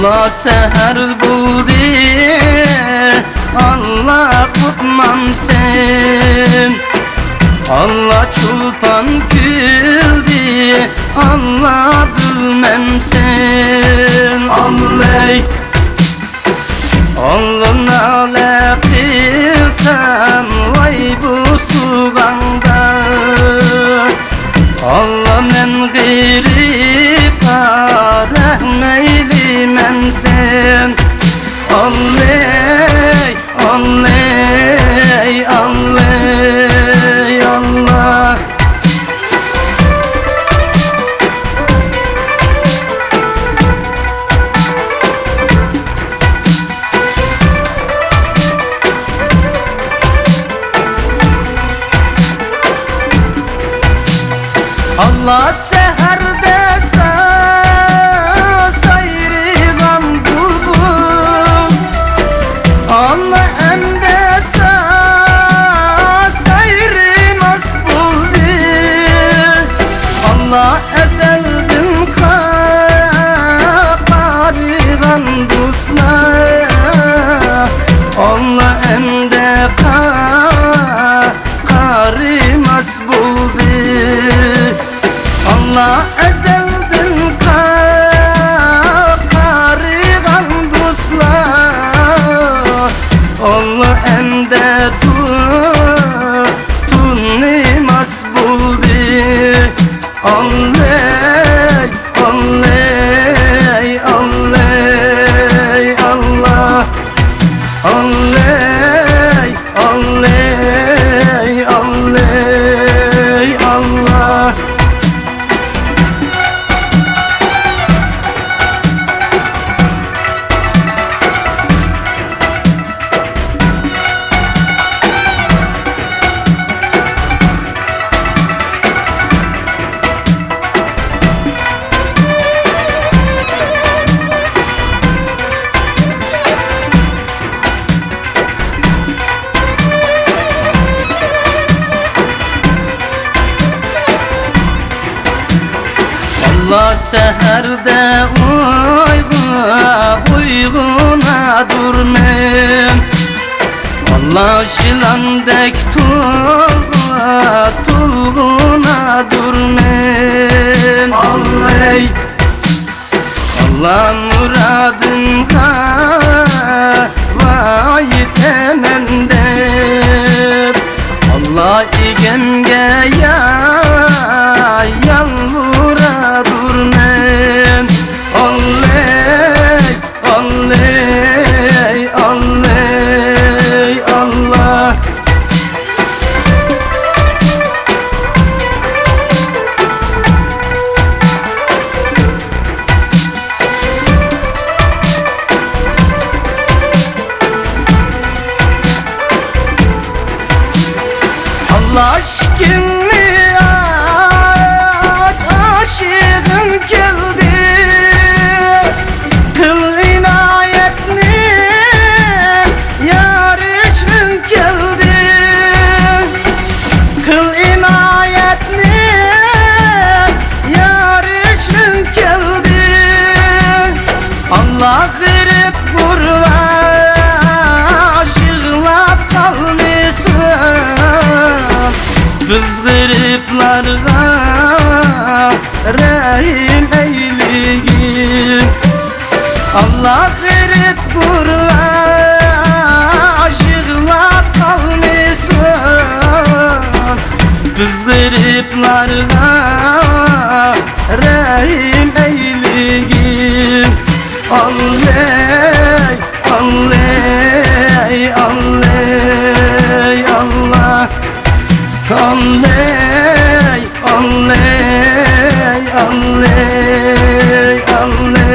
Allah seher buldu, Allah kutmam sen. Allah çulpan küldü, Allah bilmem sen. Alley Oğlum nale kılsam vay bu suğanda. Allah men gırıpa rahmeylimem sen. Alley, alley, alley, Allah. Allah seherde sayrigan bulbul, Allah emde sayri masbuldi. Allah ezeldim qarigan dostlar, Allah emde qari masbuldi. Allah ezelden qarigan dostlar, Allah ende tunnimas buldi. Alley, alley, alley, Allah. Alley, alley, alley, Allah. Allah seherde uyguna durmem, Allah şilandek tulguna durmem. Alley, Allah muradım vay temender, Allah igemge yalvura durmem. Alley, alley, alley, Allah. Allah aşkını aç, aşığım geldi. Kıl inayetini yar için geldi. Kıl inayetini yar için geldi. Allah kırıp vurva aşığla kalmışsın. Biz gırıplarga rahim eyligin. Allah gırıp vurva aşığla kalmışsın. Biz gırıplarga rahim eyligin. Alley, alley, alley, Allah. Alley, alley, alley, alley.